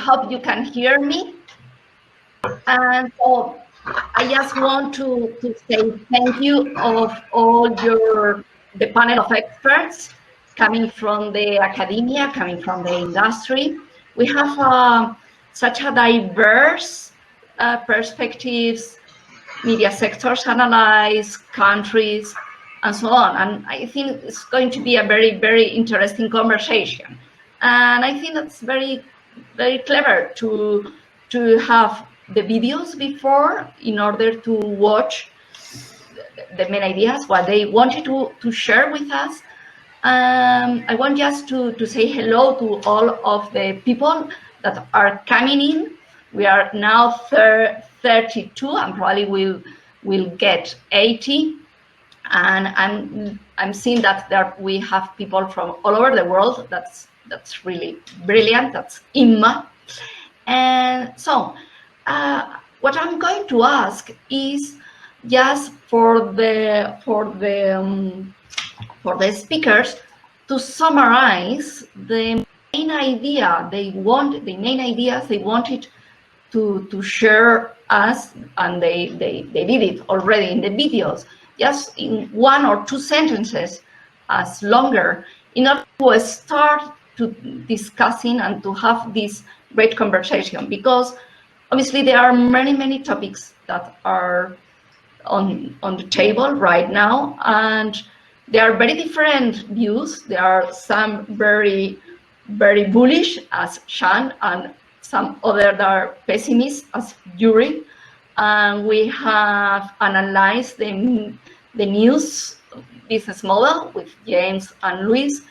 hope you can hear me. And so I just want to say thank you of all the panel of experts coming from the academia, coming from the industry. We have such a diverse perspectives, media sectors analyzed, countries, and so on. And I think it's going to be a very, very interesting conversation. And I think that's very, very clever to have the videos before in order to watch the main ideas, what they wanted to share with us. I want just to say hello to all of the people that are coming in. We are now 32 and probably we'll get 80. And I'm seeing that we have people from all over the world. That's really brilliant. That's Imma. And so what I'm going to ask is just for the speakers to summarize the main idea the main ideas they wanted to share us, and they did it already in the videos, just in 1 or 2 sentences, as longer, in order to start to discussing and to have this great conversation, because obviously there are many topics that are on the table right now, and there are very different views. There are some very bullish as Shan, and some other that are pessimists as Yuri. And we have analyzed the news business model with James and Luis.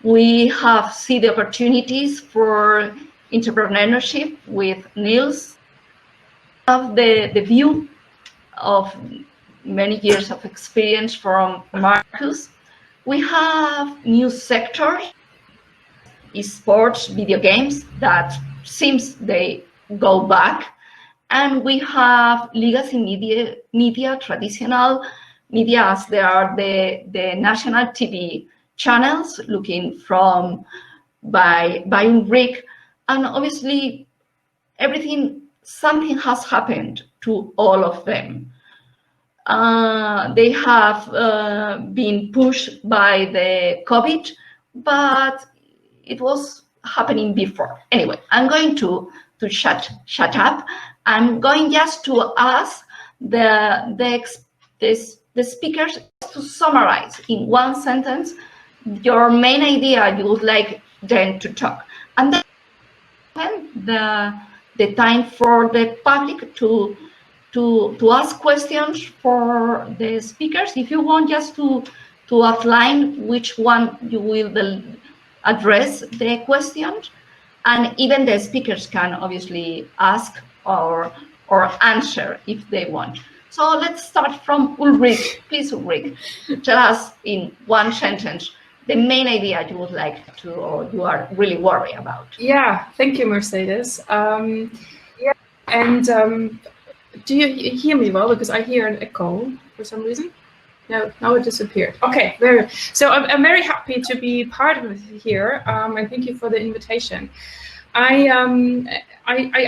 We have seen the opportunities for entrepreneurship with Niels. We have the view of many years of experience from Marcus. We have new sectors, esports, video games, that seems they go back. And we have legacy media, traditional media, as there are the national TV channels looking from by Rick. And obviously something has happened to all of them. They have been pushed by the COVID, but it was happening before. Anyway, I'm going to shut up. I'm going just to ask the speakers to summarize in 1 sentence your main idea you would like them to talk, and then the time for the public to ask questions for the speakers. If you want just to outline which one you will address the questions, and even the speakers can obviously ask or answer if they want. So let's start from Ulrich. Please, Ulrich, tell us in 1 sentence the main idea you would like to, or you are really worried about. Yeah, thank you, Mercedes. Do you hear me well? Because I hear an echo for some reason. No, now it disappeared. Okay, so I'm very happy to be part of it here, and thank you for the invitation. I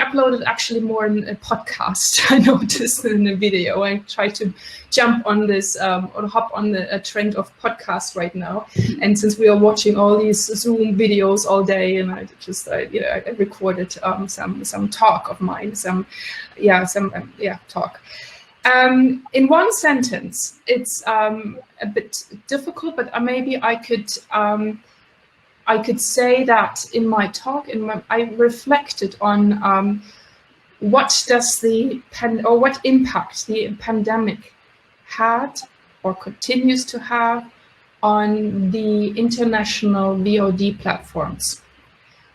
uploaded actually more in a podcast. I noticed in the video. I try to jump on this or hop on the trend of podcast right now. And since we are watching all these Zoom videos all day, and I recorded some talk of mine, talk. In 1 sentence, it's a bit difficult, but maybe I could say that in my talk, I reflected on what impact the pandemic had or continues to have on the international VOD platforms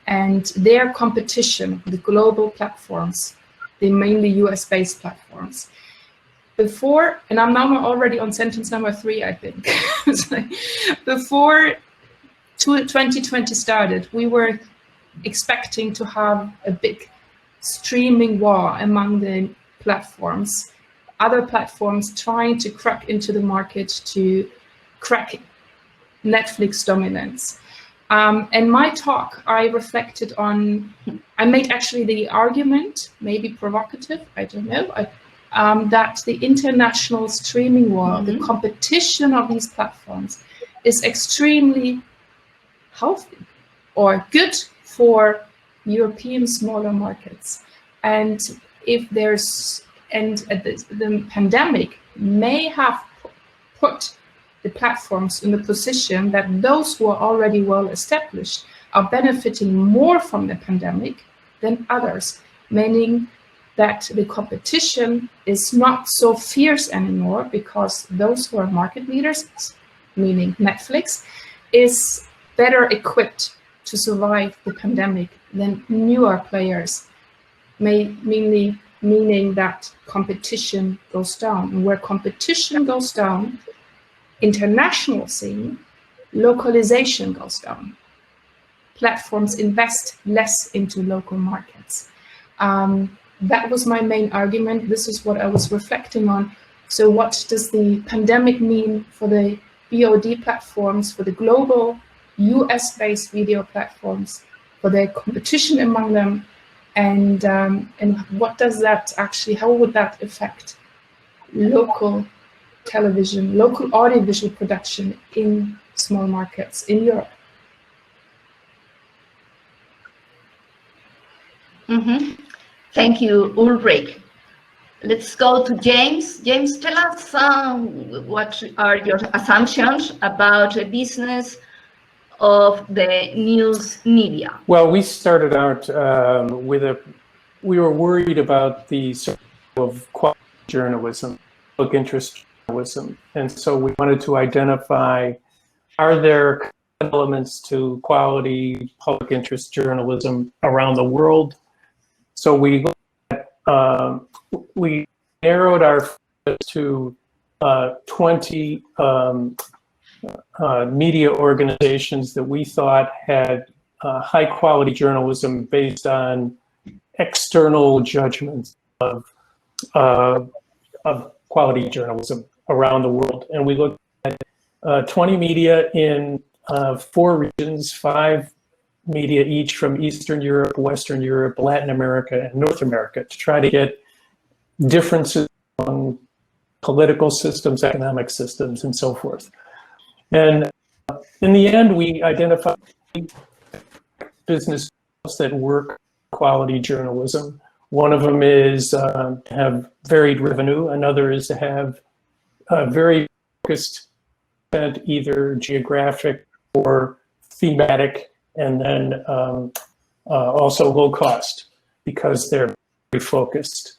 and their competition, the global platforms, the mainly US-based platforms. Before, and I'm now already on sentence number 3, I think. Before 2020 started, we were expecting to have a big streaming war among the platforms, other platforms trying to crack into the market to crack Netflix dominance. In my talk, I reflected on, I made actually the argument, maybe provocative, I don't know, that the international streaming war, the competition of these platforms is extremely healthy or good for European smaller markets. And if there's, and the pandemic may have put the platforms in the position that those who are already well established are benefiting more from the pandemic than others, meaning that the competition is not so fierce anymore because those who are market leaders, meaning Netflix, is better equipped to survive the pandemic than newer players, meaning that competition goes down. And where competition goes down, international scene, localization goes down. Platforms invest less into local markets. That was my main argument. This is what I was reflecting on. So what does the pandemic mean for the VOD platforms, for the global US-based video platforms, for their competition among them, and what does that actually, how would that affect local television, local audiovisual production in small markets in Europe? Thank you, Ulrich. Let's go to James. James, tell us what are your assumptions about the business of the news media? Well, we started out we were worried about the sort of quality journalism, public interest journalism. And so we wanted to identify, are there elements to quality public interest journalism around the world? So we narrowed our focus to 20 media organizations that we thought had high quality journalism based on external judgments of quality journalism around the world. And we looked at 20 media in 4 regions, 5 media each from Eastern Europe, Western Europe, Latin America, and North America to try to get differences among political systems, economic systems, and so forth. And in the end, we identified business that work quality journalism. One of them is to have varied revenue. Another is to have very focused, either geographic or thematic, and then also low cost because they're very focused.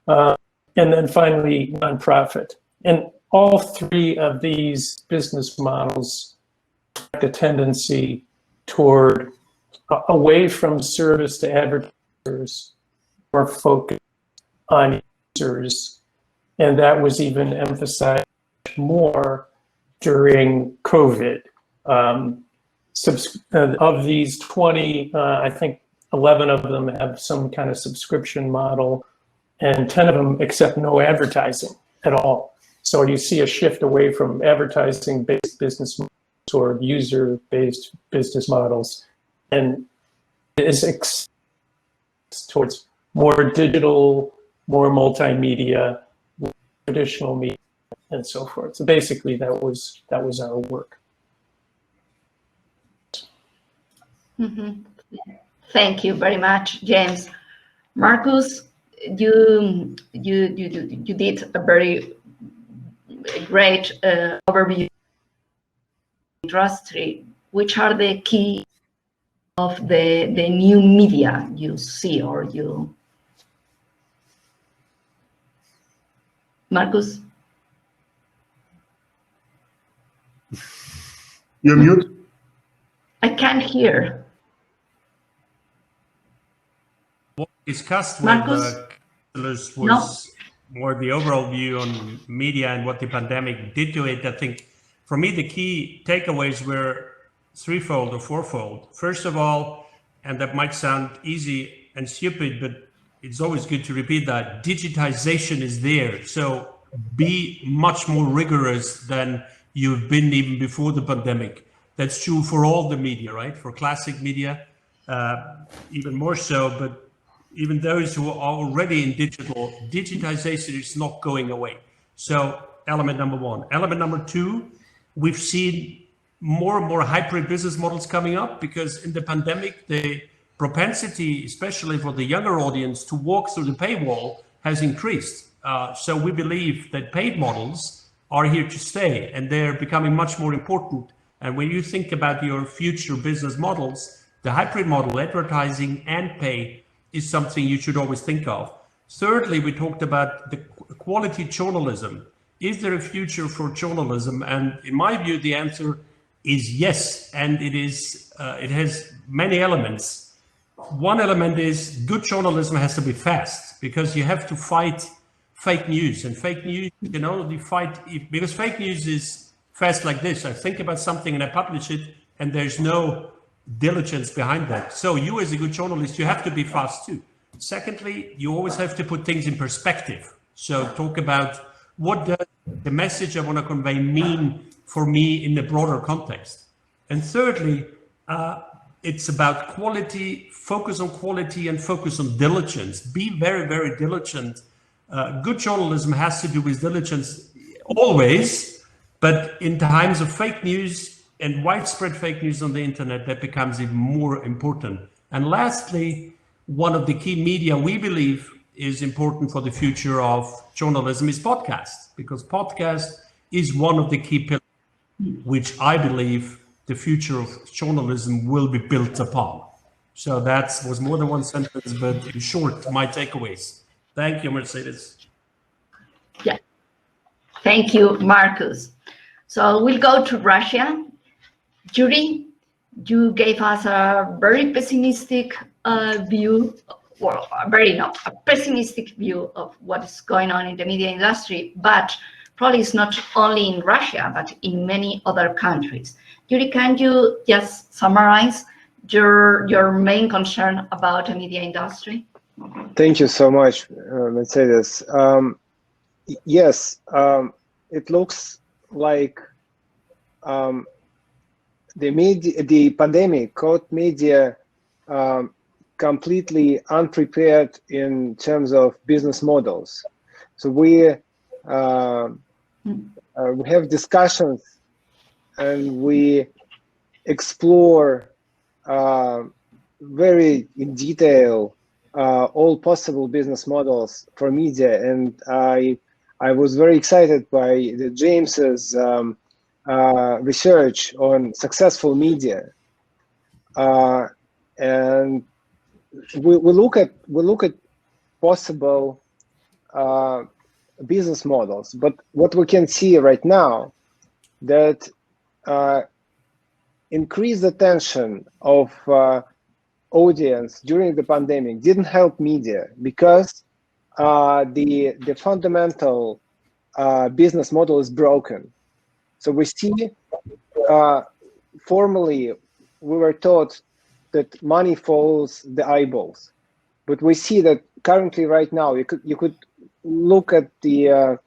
And then finally, nonprofit. And all 3 of these business models have a tendency toward away from service to advertisers, more focused on users. And that was even emphasized more during COVID. Of these 20, I think 11 of them have some kind of subscription model, and 10 of them accept no advertising at all. So you see a shift away from advertising-based business models toward user-based business models, and is towards more digital, more multimedia, traditional media, and so forth. So basically, that was our work. Thank you very much, James. Marcus, you did a very great overview of the industry. Which are the key of the new media you see, or you, Marcus? You're mute. I can't hear. What we discussed Marcus? with counselors was more the overall view on media and what the pandemic did to it. I think for me, the key takeaways were threefold or fourfold. First of all, and that might sound easy and stupid, but it's always good to repeat that, digitization is there. So be much more rigorous than you've been even before the pandemic. That's true for all the media, right? For classic media, even more so, but even those who are already in digital, digitization is not going away. So element number one. Element number two, we've seen more and more hybrid business models coming up because in the pandemic, the propensity, especially for the younger audience, to walk through the paywall has increased. So we believe that paid models are here to stay and they're becoming much more important. And when you think about your future business models, the hybrid model, advertising and pay, is something you should always think of. Thirdly, we talked about the quality journalism. Is there a future for journalism? And in my view, the answer is yes. And it has many elements. One element is good journalism has to be fast because you have to fight fake news, and fake news you can only fight because fake news is fast like this. I think about something and I publish it and there's no diligence behind that. So you as a good journalist, you have to be fast too. Secondly, you always have to put things in perspective. So talk about what does the message I want to convey mean for me in the broader context. And thirdly, it's about quality, focus on quality and focus on diligence. Be very, very diligent. Good journalism has to do with diligence always, but in times of fake news and widespread fake news on the internet, that becomes even more important. And lastly, one of the key media we believe is important for the future of journalism is podcast, because podcast is one of the key pillars which I believe the future of journalism will be built upon. So that was more than one sentence, but in short, my takeaways. Thank you, Mercedes. Yeah, thank you, Marcus. So we'll go to Russia. Yuri, you gave us a very pessimistic view, well, a pessimistic view of what is going on in the media industry, but probably it's not only in Russia, but in many other countries. Yuri, can you just summarize your main concern about the media industry? Thank you so much, Mercedes. Yes, it looks like the pandemic caught media completely unprepared in terms of business models. So we have discussions and we explore very in detail all possible business models for media, and I was very excited by James's research on successful media, and we look at possible business models. But what we can see right now, that increased attention of audience during the pandemic didn't help media, because the fundamental business model is broken. So we see, formerly we were taught that money follows the eyeballs, but we see that currently right now you could look at the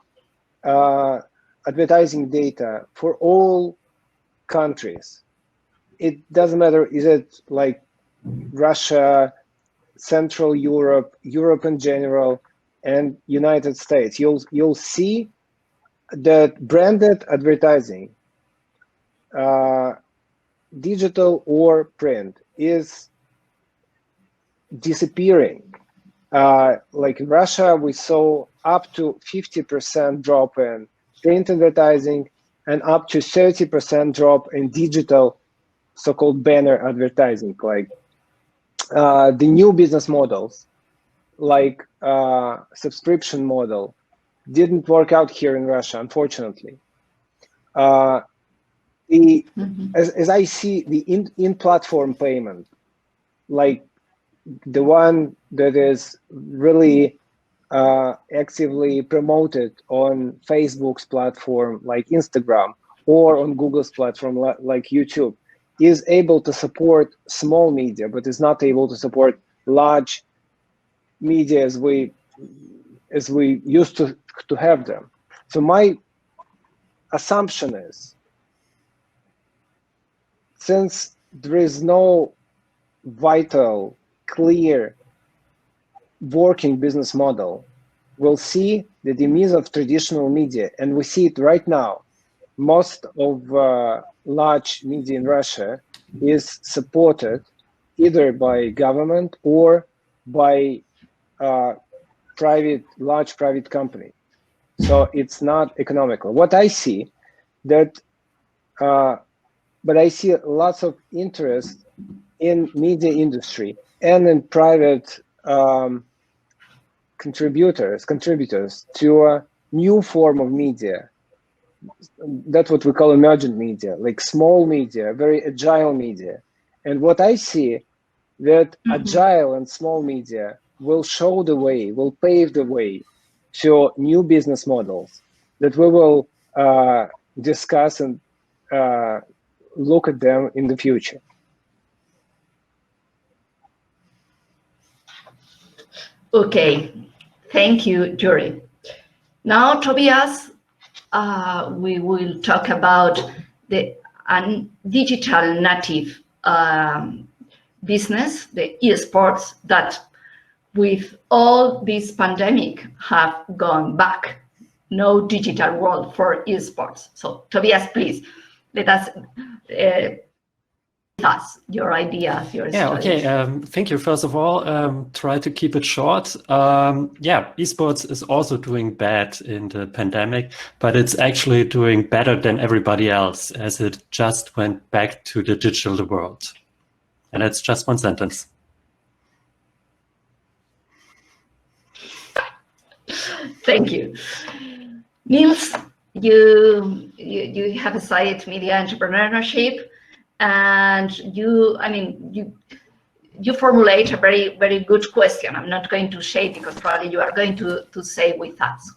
advertising data for all countries. It doesn't matter, is it like Russia, Central Europe, Europe in general, and United States. You'll see that branded advertising, digital or print, is disappearing. Like in Russia, we saw up to 50% drop in print advertising and up to 30% drop in digital, so-called banner advertising. Like the new business models, like subscription model, didn't work out here in Russia, unfortunately. As I see the in-platform payment, like the one that is really actively promoted on Facebook's platform, like Instagram, or on Google's platform, like YouTube, is able to support small media, but is not able to support large media as we used to have them. So my assumption is since there is no vital, clear, working business model, we'll see the demise of traditional media, and we see it right now. Most of large media in Russia is supported either by government or by large private company. So it's not economical. What I see that, but I see lots of interest in media industry and in private contributors to a new form of media. That's what we call emergent media, like small media, very agile media. And what I see that agile and small media will show the way, will pave the way to new business models that we will discuss and look at them in the future. Okay, thank you, Yuri. Now, Tobias, we will talk about the digital native business, the esports, that with all this pandemic have gone back. No digital world for esports. So, Tobias, please, let us your ideas, your studies. Okay. Thank you. First of all, try to keep it short. Yeah, esports is also doing bad in the pandemic, but it's actually doing better than everybody else, as it just went back to the digital world. And that's just one sentence. Thank you. Niels, you have studied media entrepreneurship, and you formulate a very, very good question. I'm not going to say, because probably you are going to say with us,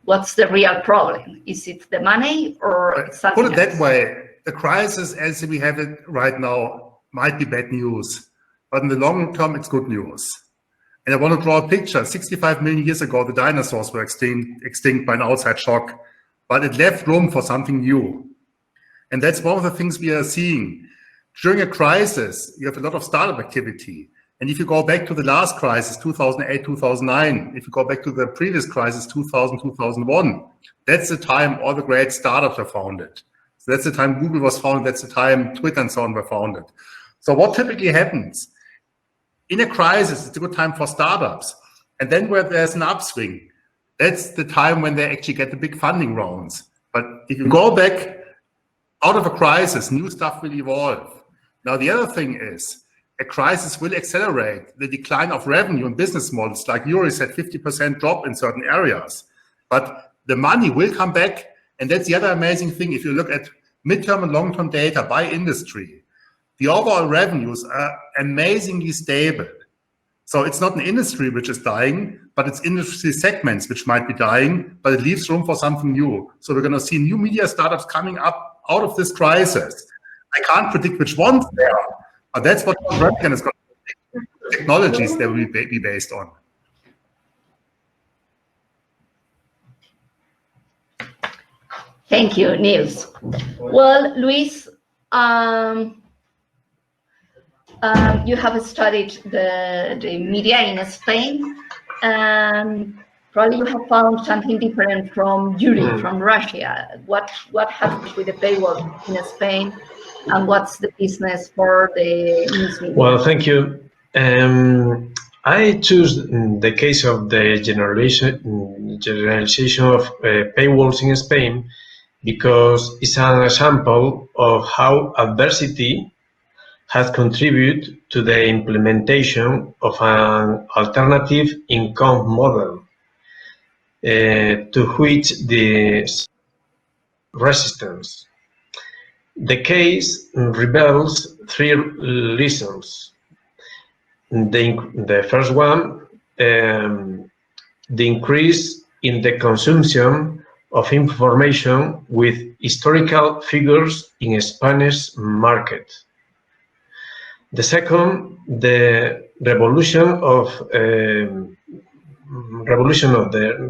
what's the real problem? Is it the money or something Put it else? that way, the crisis as we have it right now might be bad news, but in the long term, it's good news. And I want to draw a picture. 65 million years ago, the dinosaurs were extinct by an outside shock, but it left room for something new. And that's one of the things we are seeing. During a crisis, you have a lot of startup activity. And if you go back to the last crisis, 2008, 2009, if you go back to the previous crisis, 2000, 2001, that's the time all the great startups were founded. So that's the time Google was founded. That's the time Twitter and so on were founded. So what typically happens? In a crisis, it's a good time for startups. And then where there's an upswing, that's the time when they actually get the big funding rounds. But if you go back out of a crisis, new stuff will evolve. Now, the other thing is, a crisis will accelerate the decline of revenue and business models. Like Yuri said, 50% drop in certain areas. But the money will come back. And that's the other amazing thing. If you look at midterm and long-term data by industry, the overall revenues are amazingly stable. So it's not an industry which is dying, but it's industry segments which might be dying, but it leaves room for something new. So we're going to see new media startups coming up out of this crisis. I can't predict which ones they are, but that's what Replican is going to do. Technologies they will be based on. Thank you, Niels. Well, Luis, you have studied the media in Spain, and probably you have found something different from Yuri, from Russia. What happens with the paywall in Spain, and what's the business for the news media? Well, thank you. I choose the case of the generalization of paywalls in Spain because it's an example of how adversity has contributed to the implementation of an alternative income model to which the resistance. The case reveals three reasons. The first one, the increase in the consumption of information with historical figures in Spanish market. The second, the revolution of the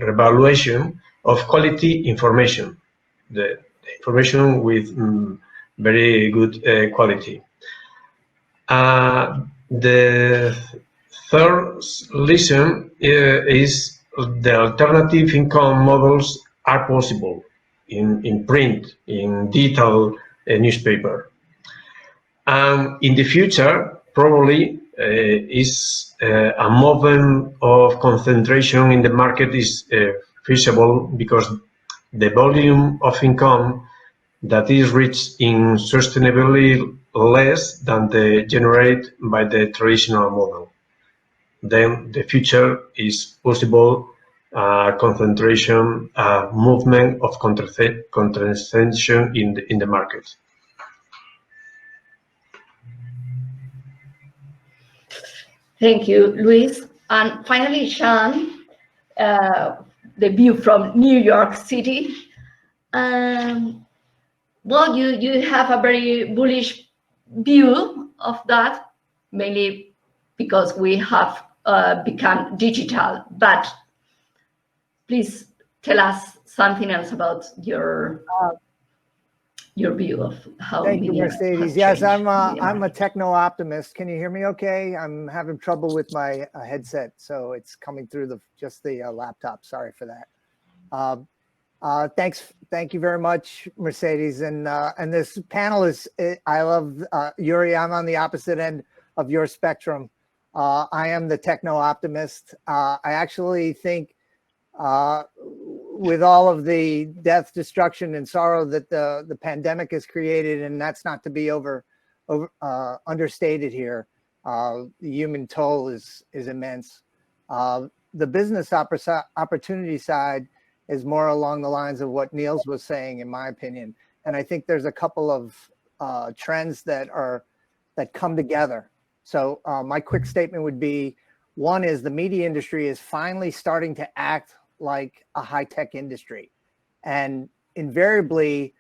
revaluation of quality information, the information with very good quality. The third reason is the alternative income models are possible in print, in digital newspaper. And in the future, probably is a movement of concentration in the market is feasible because the volume of income that is reached in sustainably less than the generated by the traditional model. Then the future is possible concentration, movement of concentration in the market. Thank you, Luis. And finally, Sean, the view from New York City. Well, you have a very bullish view of that, mainly because we have become digital. But please tell us something else about your view of how Thank you, media Mercedes. has Yes, changed I'm a techno optimist. Can you hear me okay? I'm having trouble with my headset, so it's coming through just the laptop. Sorry for that. Thank you very much, Mercedes. And this panel is, I love, Yuri, I'm on the opposite end of your spectrum. I am the techno optimist. I actually think with all of the death, destruction, and sorrow that the pandemic has created, and that's not to be understated here, the human toll is immense. The business opportunity side is more along the lines of what Niels was saying, in my opinion. And I think there's a couple of trends that come together. So my quick statement would be, one is the media industry is finally starting to act like a high-tech industry. And invariably,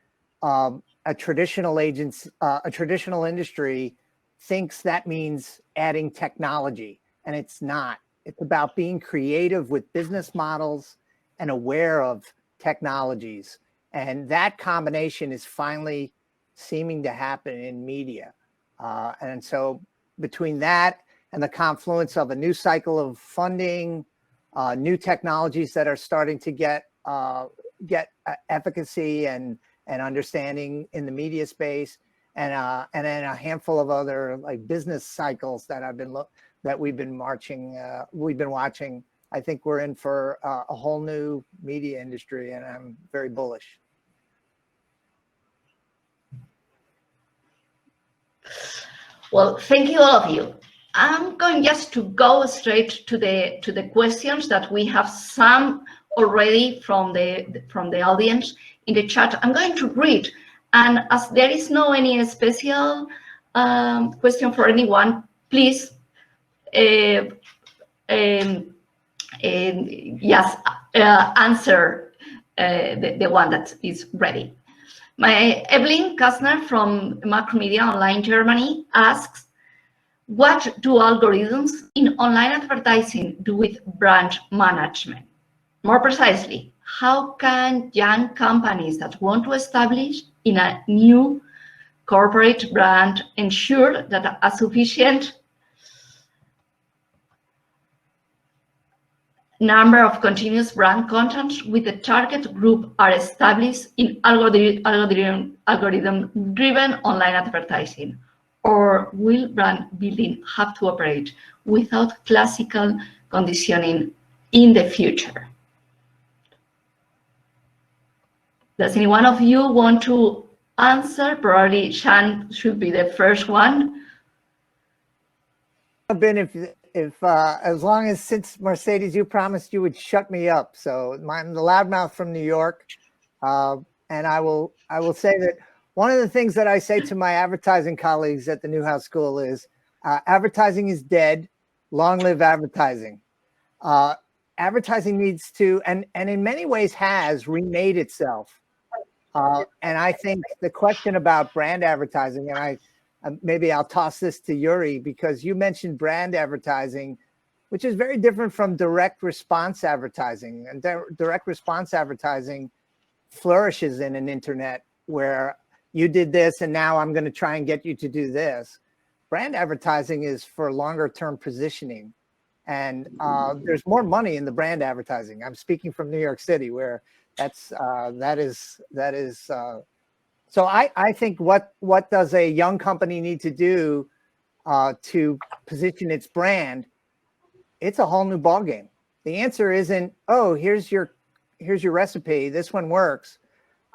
a traditional industry thinks that means adding technology, and it's not. It's about being creative with business models and aware of technologies. And that combination is finally seeming to happen in media. And so between that and the confluence of a new cycle of funding, new technologies that are starting to get efficacy and understanding in the media space, and then a handful of other like business cycles that we've been watching. I think we're in for a whole new media industry, and I'm very bullish. Well, thank you, all of you. I'm going just to go straight to the questions that we have some already from the audience in the chat. I'm going to read, and as there is no any special question for anyone, please yes, answer the one that is ready. Evelyn Kastner from Macromedia Online Germany asks, what do algorithms in online advertising do with brand management? More precisely, how can young companies that want to establish in a new corporate brand ensure that a sufficient number of continuous brand contents with the target group are established in algorithm-driven online advertising? Or will brand building have to operate without classical conditioning in the future? Does any one of you want to answer? Probably Sean should be the first one. If as long as, since Mercedes, you promised you would shut me up. So I'm the loudmouth from New York, and I will say that one of the things that I say to my advertising colleagues at the Newhouse School is, advertising is dead. Long live advertising. Advertising needs to, and in many ways has, remade itself. And I think the question about brand advertising, and maybe I'll toss this to Yuri, because you mentioned brand advertising, which is very different from direct response advertising. And direct response advertising flourishes in an internet where you did this and now I'm going to try and get you to do this. Brand advertising is for longer term positioning. And there's more money in the brand advertising. I'm speaking from New York City, where that is. So I think what does a young company need to do to position its brand? It's a whole new ballgame. The answer isn't, oh, here's your recipe. This one works.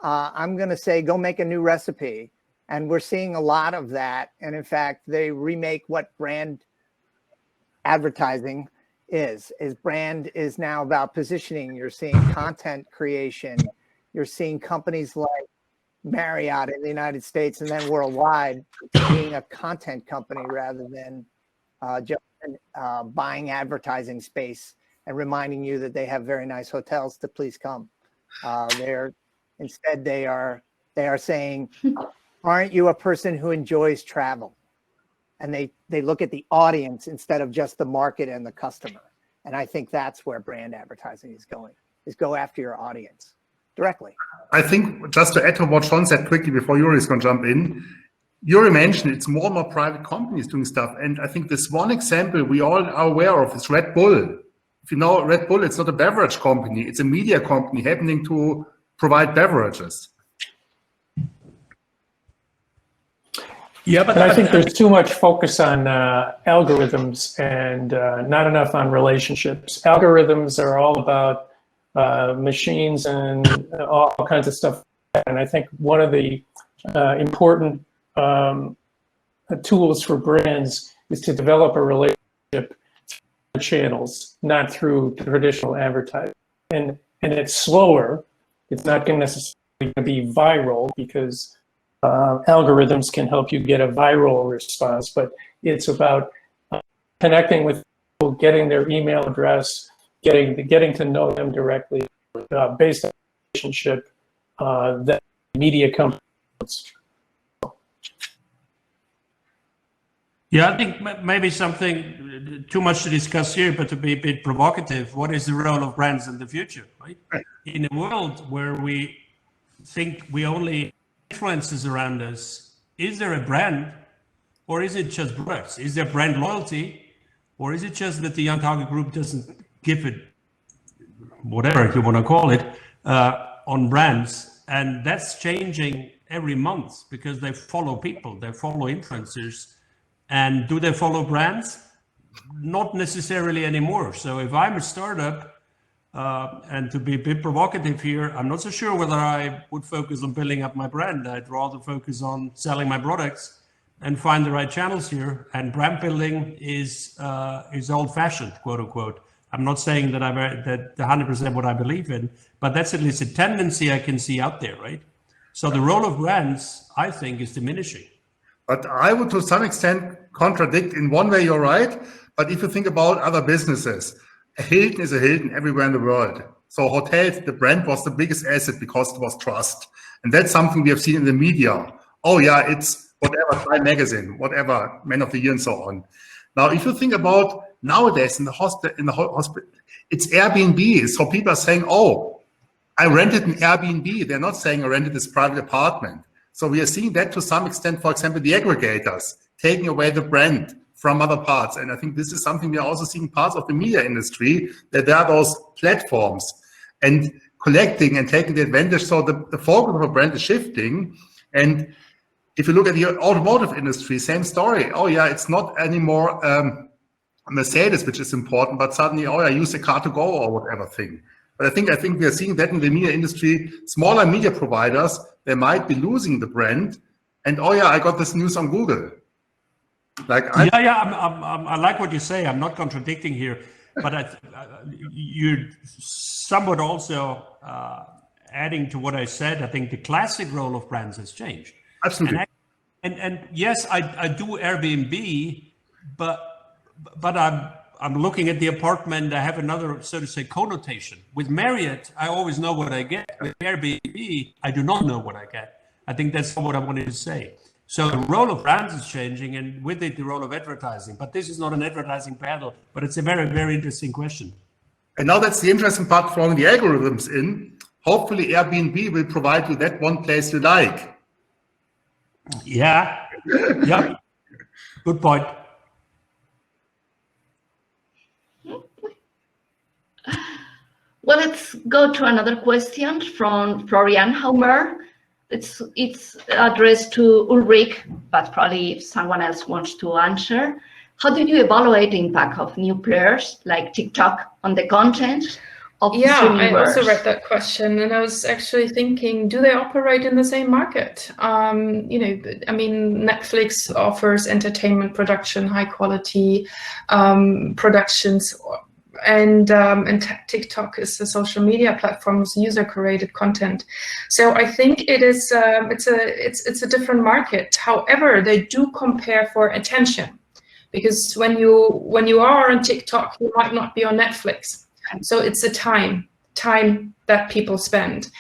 I'm going to say, go make a new recipe. And we're seeing a lot of that. And in fact, they remake what brand advertising is brand is now about positioning. You're seeing content creation. You're seeing companies like Marriott in the United States and then worldwide being a content company rather than just buying advertising space and reminding you that they have very nice hotels to please come. Instead they are saying, aren't you a person who enjoys travel? And they look at the audience instead of just the market and the customer. And I think that's where brand advertising is going, is go after your audience directly. I think, just to add to what Sean said quickly before Yuri is going to jump in, Yuri mentioned it's more and more private companies doing stuff. And I think this one example we all are aware of is Red Bull. If you know Red Bull, it's not a beverage company. It's a media company happening to provide beverages. Yeah, but I think there's too much focus on algorithms and not enough on relationships. Algorithms are all about machines and all kinds of stuff. And I think one of the important tools for brands is to develop a relationship through channels, not through traditional advertising. And it's slower. It's not going to necessarily be viral because algorithms can help you get a viral response, but it's about connecting with people, getting their email address, getting to know them directly based on the relationship that media companies. Yeah, I think maybe something too much to discuss here, but to be a bit provocative, what is the role of brands in the future, right? In a world where we think we only influences around us, is there a brand or is it just products? Is there brand loyalty or is it just that the young target group doesn't give it, whatever you want to call it, on brands? And that's changing every month because they follow people, they follow influencers. And do they follow brands? Not necessarily anymore. So if I'm a startup, and to be a bit provocative here, I'm not so sure whether I would focus on building up my brand. I'd rather focus on selling my products and find the right channels here. And brand building is old-fashioned, quote unquote. I'm not saying that that 100% what I believe in, but that's at least a tendency I can see out there, right? So the role of brands, I think, is diminishing. But I would, to some extent, contradict. In one way, you're right. But if you think about other businesses, a Hilton is a Hilton everywhere in the world. So hotels, the brand was the biggest asset because it was trust. And that's something we have seen in the media. Oh yeah, it's whatever, Time Magazine, whatever, Man of the Year and so on. Now, if you think about nowadays in the hospital, it's Airbnb. So people are saying, oh, I rented an Airbnb. They're not saying I rented this private apartment. So we are seeing that to some extent, for example, the aggregators taking away the brand from other parts. And I think this is something we are also seeing parts of the media industry, that there are those platforms and collecting and taking the advantage. So the focus of a brand is shifting. And if you look at the automotive industry, same story. Oh yeah, it's not anymore Mercedes, which is important, but suddenly, oh, I use a car to go or whatever thing. But I think we are seeing that in the media industry. Smaller media providers, they might be losing the brand. And oh yeah, I got this news on Google. I like what you say. I'm not contradicting here, but you're somewhat also adding to what I said. I think the classic role of brands has changed. Absolutely. And yes, I do Airbnb, but I'm looking at the apartment. I have another, so to say, connotation. With Marriott, I always know what I get. With Airbnb, I do not know what I get. I think that's what I wanted to say. So the role of brands is changing, and with it, the role of advertising. But this is not an advertising battle, but it's a very, very interesting question. And now that's the interesting part, throwing the algorithms in. Hopefully Airbnb will provide you that one place you like. Yeah, yeah, good point. Well, let's go to another question from Florian Haumer. It's addressed to Ulrich, but probably if someone else wants to answer. How do you evaluate the impact of new players like TikTok on the content of the Yeah, streaming I also verse? read that question, and I was actually thinking, do they operate in the same market? You know, I mean, Netflix offers entertainment production, high quality productions, and TikTok is a social media platform with user created content. So I think it is it's a different market. However, they do compare for attention, because when you are on TikTok, you might not be on Netflix. So it's a time that people spend.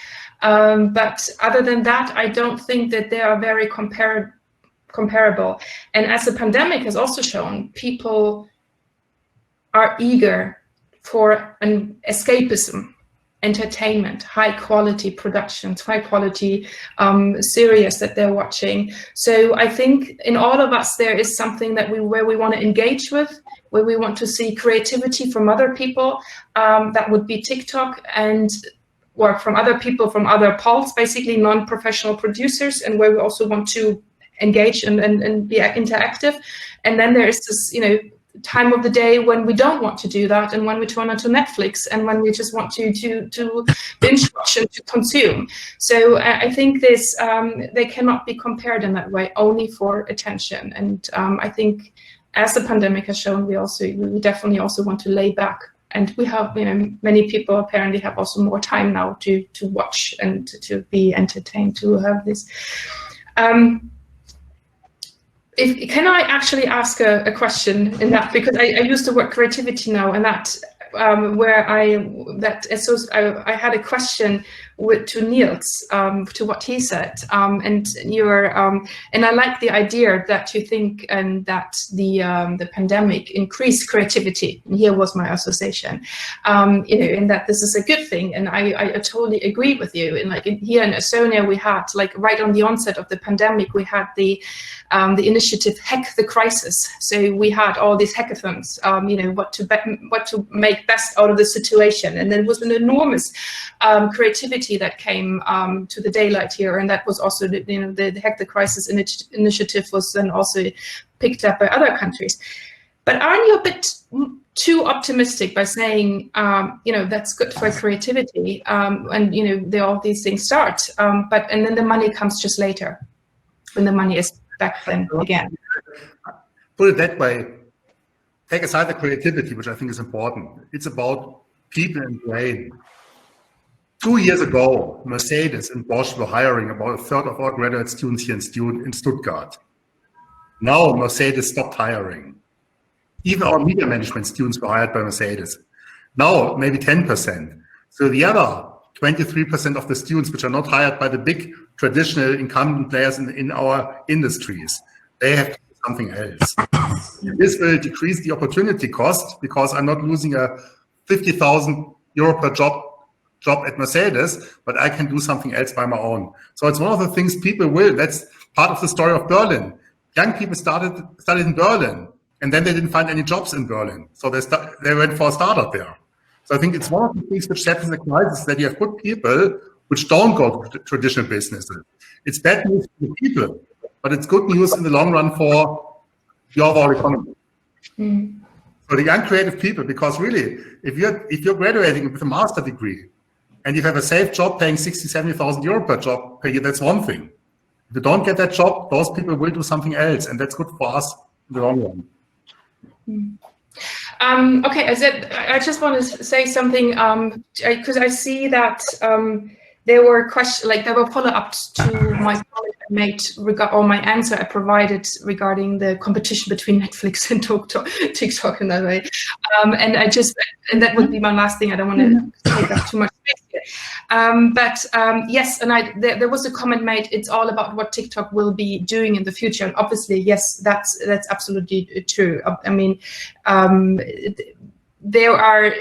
But other than that, I don't think that they are very comparable. And as the pandemic has also shown, people are eager for an escapism, entertainment, high quality productions, high quality series that they're watching. So I think in all of us there is something that where we want to engage with, where we want to see creativity from other people. That would be TikTok, and or from other people, from other pods, basically non-professional producers, and where we also want to engage and be interactive. And then there is this, you know, time of the day when we don't want to do that, and when we turn onto Netflix, and when we just want to binge watch and to consume. So I think this they cannot be compared in that way, only for attention. And I think as the pandemic has shown, we definitely also want to lay back, and we have, you know, many people apparently have also more time now to watch and to be entertained, to have this. Can I actually ask a question in that, because I use the word creativity now, and that I had a question to Niels, to what he said, and I like the idea that you think and that the pandemic increased creativity. And here was my association, you know, and that this is a good thing. And I totally agree with you. And like here in Estonia, we had, like, right on the onset of the pandemic, we had the initiative Hack the Crisis. So we had all these hackathons, you know, what to make best out of the situation. And there was an enormous creativity that came to the daylight here. And that was also, you know, the Hack the Crisis initiative was then also picked up by other countries. But aren't you a bit too optimistic by saying, you know, that's good for creativity, and, you know, all these things start, and then the money comes just later, when the money is back then again? Put it that way, take aside the creativity, which I think is important. It's about people and brain. 2 years ago, Mercedes and Bosch were hiring about a third of our graduate students here in Stuttgart. Now Mercedes stopped hiring. Even our media management students were hired by Mercedes. Now maybe 10%. So the other 23% of the students, which are not hired by the big traditional incumbent players in our industries, they have to do something else. This will decrease the opportunity cost, because I'm not losing a 50,000 euro per job at Mercedes, but I can do something else by my own. So it's one of the things people will. That's part of the story of Berlin. Young people studied in Berlin, and then they didn't find any jobs in Berlin. So they went for a startup there. So I think it's one of the things which happens in the crisis, that you have good people which don't go to traditional businesses. It's bad news for the people, but it's good news in the long run for the overall economy. So the young creative people, because really, if you're graduating with a master degree and you have a safe job paying 60,000, 70,000 euro per year, that's one thing. If you don't get that job, those people will do something else, and that's good for us in the long run. Okay, I just want to say something, because I see that there were follow-ups to my comment I made, or my answer I provided regarding the competition between Netflix and TikTok in that way. And that would be my last thing. I don't want to take up too much space here. Yes, and there was a comment made, it's all about what TikTok will be doing in the future. And obviously, yes, that's absolutely true. I mean, there are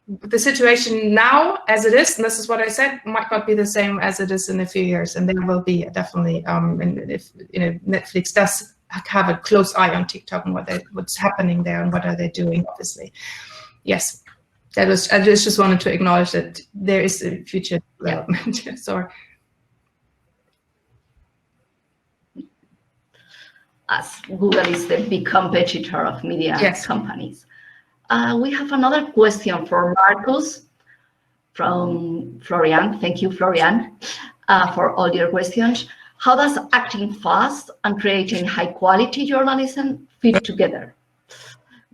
the situation now as it is, and this is what I said, might not be the same as it is in a few years, and there will be definitely, and if Netflix does have a close eye on TikTok and what's happening there and what are they doing, obviously. Yes, I just wanted to acknowledge that there is a future development. Yeah. Sorry. As Google is the big competitor of media companies. We have another question for Marcus from Florian. Thank you, Florian, for all your questions. How does acting fast and creating high quality journalism fit together?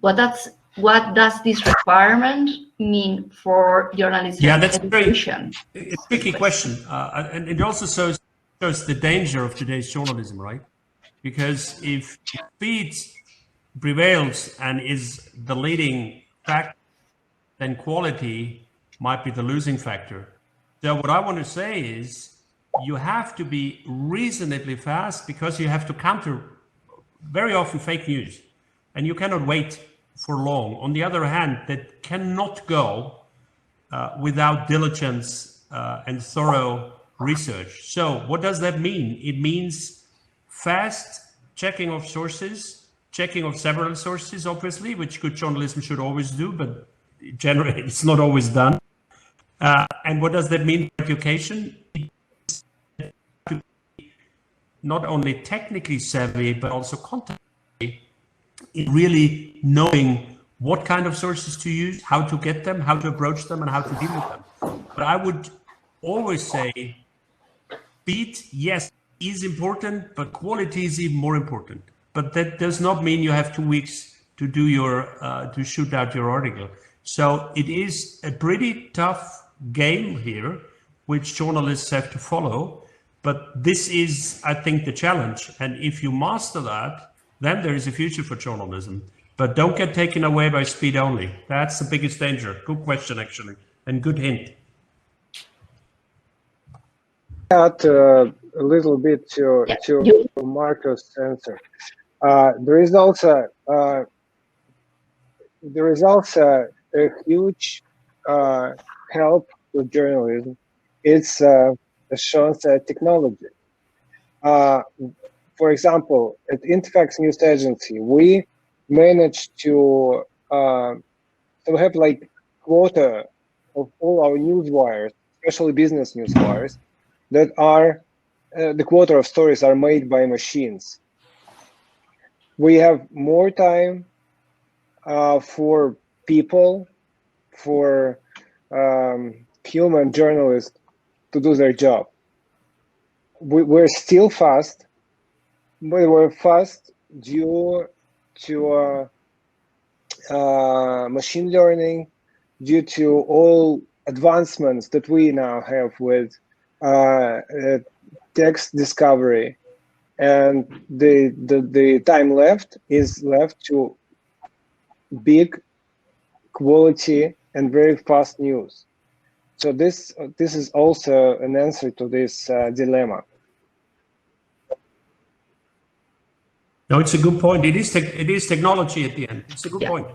What does this requirement mean for journalism education? It's a tricky question. And it also shows the danger of today's journalism, right? Because if speed prevails and is the leading factor, then quality might be the losing factor. So what I want to say is you have to be reasonably fast because you have to counter very often fake news, and you cannot wait for long. On the other hand, that cannot go without diligence and thorough research. So what does that mean? It means fast checking of sources, checking of several sources, obviously, which good journalism should always do, but generally it's not always done. And what does that mean for education? Not only technically savvy, but also content savvy, in really knowing what kind of sources to use, how to get them, how to approach them, and how to deal with them. But I would always say speed, yes, is important, but quality is even more important. But that does not mean you have 2 weeks to do your to shoot out your article. So it is a pretty tough game here, which journalists have to follow. But this is, I think, the challenge. And if you master that, then there is a future for journalism. But don't get taken away by speed only. That's the biggest danger. Good question, actually, and good hint. Add a little bit to Marcus' answer. There is also a huge help with journalism. It's shown technology. For example, at Interfax News Agency, we managed to have like quota of all our news wires, especially business news wires, that are the quota of stories are made by machines. We have more time for people, for human journalists to do their job. We're still fast, but we're fast due to machine learning, due to all advancements that we now have with text discovery, and the time left is left to big quality and very fast news. So this is also an answer to this dilemma. No, it's a good point. It is technology at the end. It's a good point.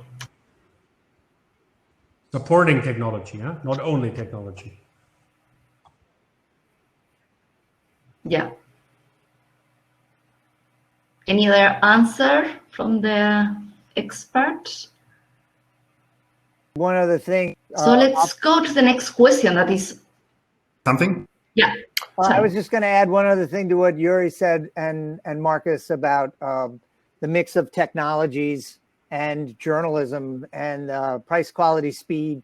Supporting technology, huh? Not only technology. Yeah. Any other answer from the experts? One other thing. So let's go to the next question. That is something. Yeah. I was just going to add one other thing to what Yuri said and Marcus about the mix of technologies and journalism and price, quality, speed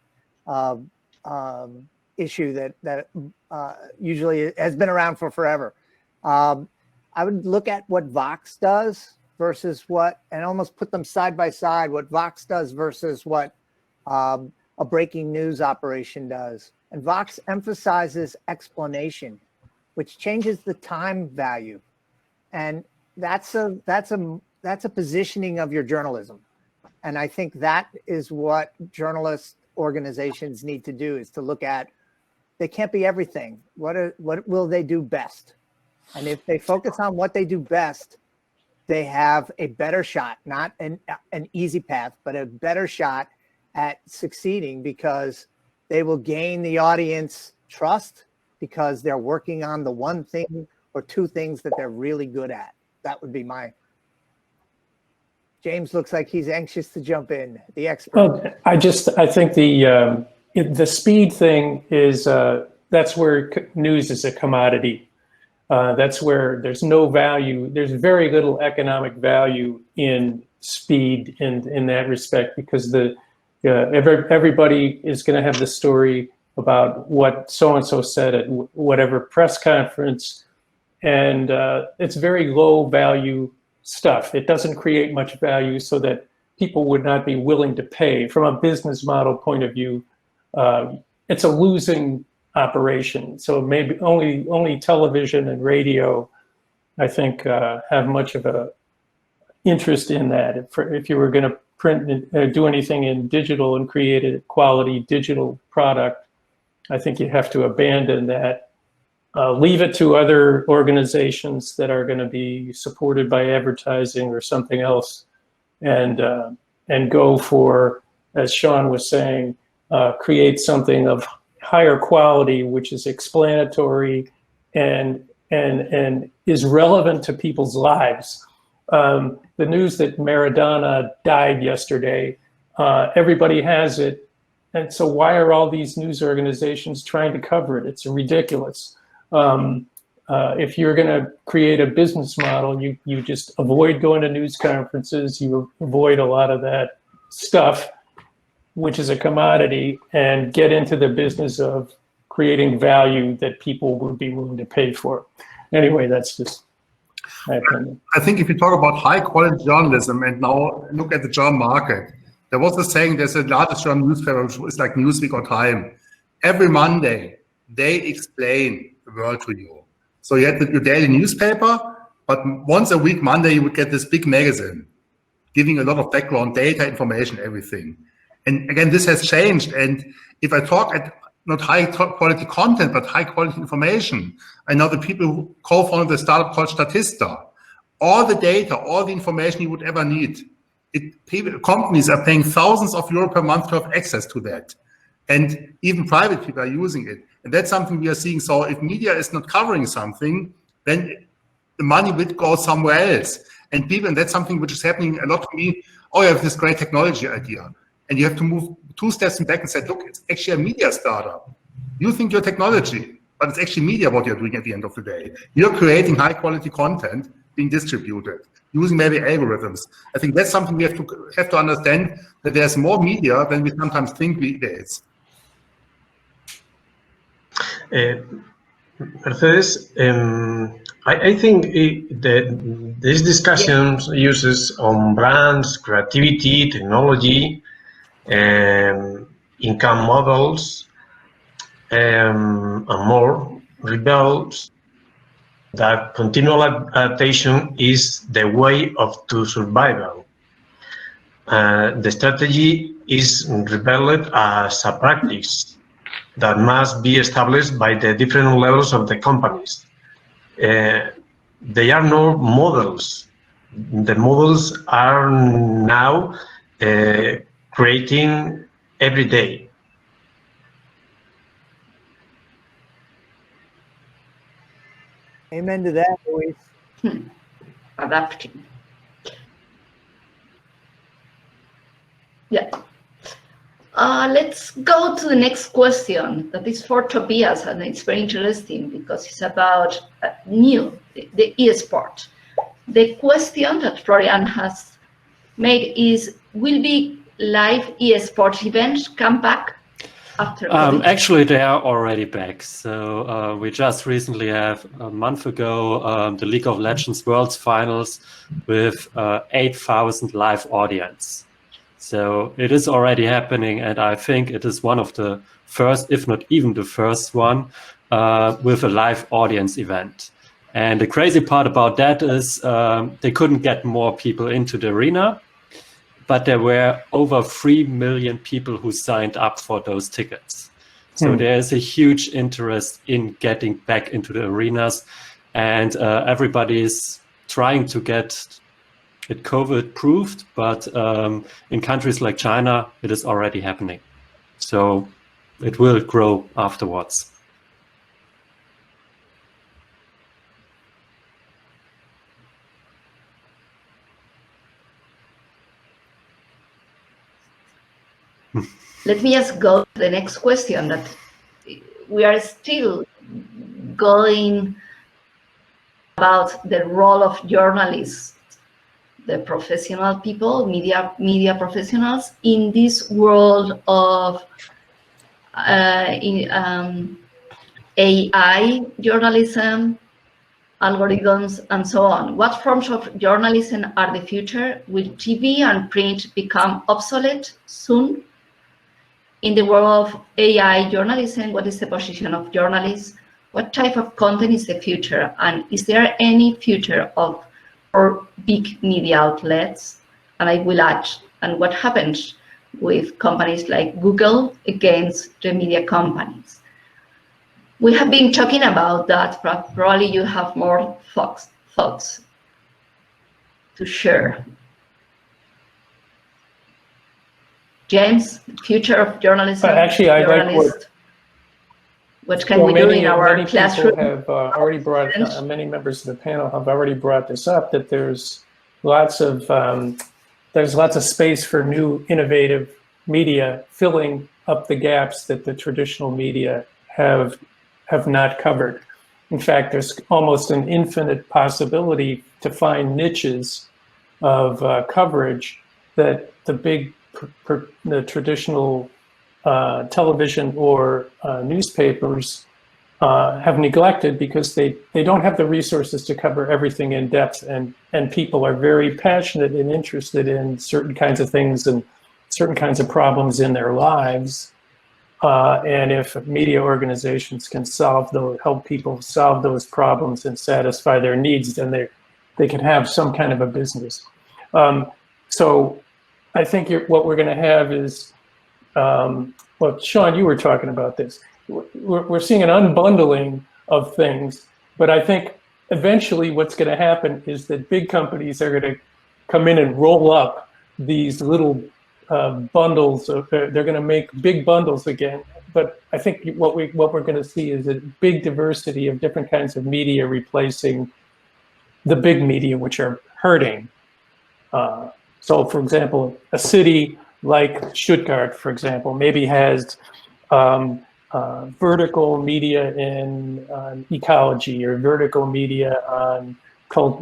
issue that usually has been around for forever. I would look at what Vox does versus and almost put them side by side, what Vox does versus what a breaking news operation does. And Vox emphasizes explanation, which changes the time value. And that's a positioning of your journalism. And I think that is what journalist organizations need to do, is to look at, they can't be everything. What will they do best? And if they focus on what they do best, they have a better shot, not an easy path, but a better shot at succeeding because they will gain the audience trust because they're working on the one thing or two things that they're really good at. That would be my. James looks like he's anxious to jump in, the expert. Well, I think the speed thing is, that's where news is a commodity. That's where there's no value. There's very little economic value in speed in that respect, because everybody is going to have the story about what so-and-so said at whatever press conference, and it's very low value stuff. It doesn't create much value so that people would not be willing to pay. From a business model point of view, it's a losing operation. So maybe only television and radio, I think, have much of a interest in that. If you were going to print and do anything in digital and create a quality digital product, I think you have to abandon that. Leave it to other organizations that are going to be supported by advertising or something else, and go for, as Sean was saying, create something of higher quality, which is explanatory and is relevant to people's lives. The news that Maradona died yesterday, everybody has it, and so why are all these news organizations trying to cover it? It's ridiculous. If you're going to create a business model, you just avoid going to news conferences, you avoid a lot of that stuff, which is a commodity, and get into the business of creating value that people would be willing to pay for. Anyway, that's just my opinion. I think if you talk about high quality journalism and now look at the German market, there was a saying, there's a largest German newspaper, which is like Newsweek or Time. Every Monday, they explain the world to you. So you had your daily newspaper, but once a week, Monday, you would get this big magazine giving a lot of background data, information, everything. And again, this has changed. And if I talk at not high quality content, but high quality information, I know the people who co-founded the startup called Statista. All the data, all the information you would ever need. Companies are paying thousands of euros per month to have access to that. And even private people are using it. And that's something we are seeing. So if media is not covering something, then the money will go somewhere else. And that's something which is happening a lot to me. Oh, you have this great technology idea. And you have to move 2 steps back and say, look, it's actually a media startup. You think you're technology, but it's actually media what you're doing at the end of the day. You're creating high quality content being distributed, using maybe algorithms. I think that's something we have to understand, that there's more media than we sometimes think there is. Mercedes, I think these discussions uses on brands, creativity, technology, income models, and more reveals that continual adaptation is the way to survival. The strategy is revealed as a practice that must be established by the different levels of the companies. They are no models. The models are now creating every day. Amen to that, Luis. Adapting. Yeah. Let's go to the next question. That is for Tobias, and it's very interesting because it's about the e-sport. The question that Florian has made is, will the live e-sports events come back after COVID? Actually, they are already back. So we just recently have, a month ago, the League of Legends Worlds Finals with 8,000 live audience. So it is already happening, and I think it is one of the first, if not even the first one, with a live audience event. And the crazy part about that is they couldn't get more people into the arena, but there were over 3 million people who signed up for those tickets. So there's a huge interest in getting back into the arenas, and everybody is trying to get COVID proved, but in countries like China, it is already happening. So it will grow afterwards. Let me just go to the next question, that we are still going about the role of journalists, the professional people, media professionals, in this world of AI journalism, algorithms, and so on. What forms of journalism are the future? Will TV and print become obsolete soon? In the world of AI journalism, what is the position of journalists? What type of content is the future? And is there any future for big media outlets? And I will add, and what happens with companies like Google against the media companies? We have been talking about that, but probably you have more thoughts to share. James, future of journalism. Actually, I like what can we do in our many classroom? People have already brought, many members of the panel have already brought this up, that there's lots of space for new innovative media filling up the gaps that the traditional media have not covered. In fact, there's almost an infinite possibility to find niches of coverage that the traditional television or newspapers have neglected, because they don't have the resources to cover everything in depth, and people are very passionate and interested in certain kinds of things and certain kinds of problems in their lives. And if media organizations can help people solve those problems and satisfy their needs, then they can have some kind of a business. So I think what we're going to have is, well, Sean, you were talking about this. We're seeing an unbundling of things, but I think eventually what's going to happen is that big companies are going to come in and roll up these little bundles. They're going to make big bundles again. But I think what we're going to see is a big diversity of different kinds of media replacing the big media, which are hurting. So, for example, a city like Stuttgart, for example, maybe has vertical media in ecology, or vertical media on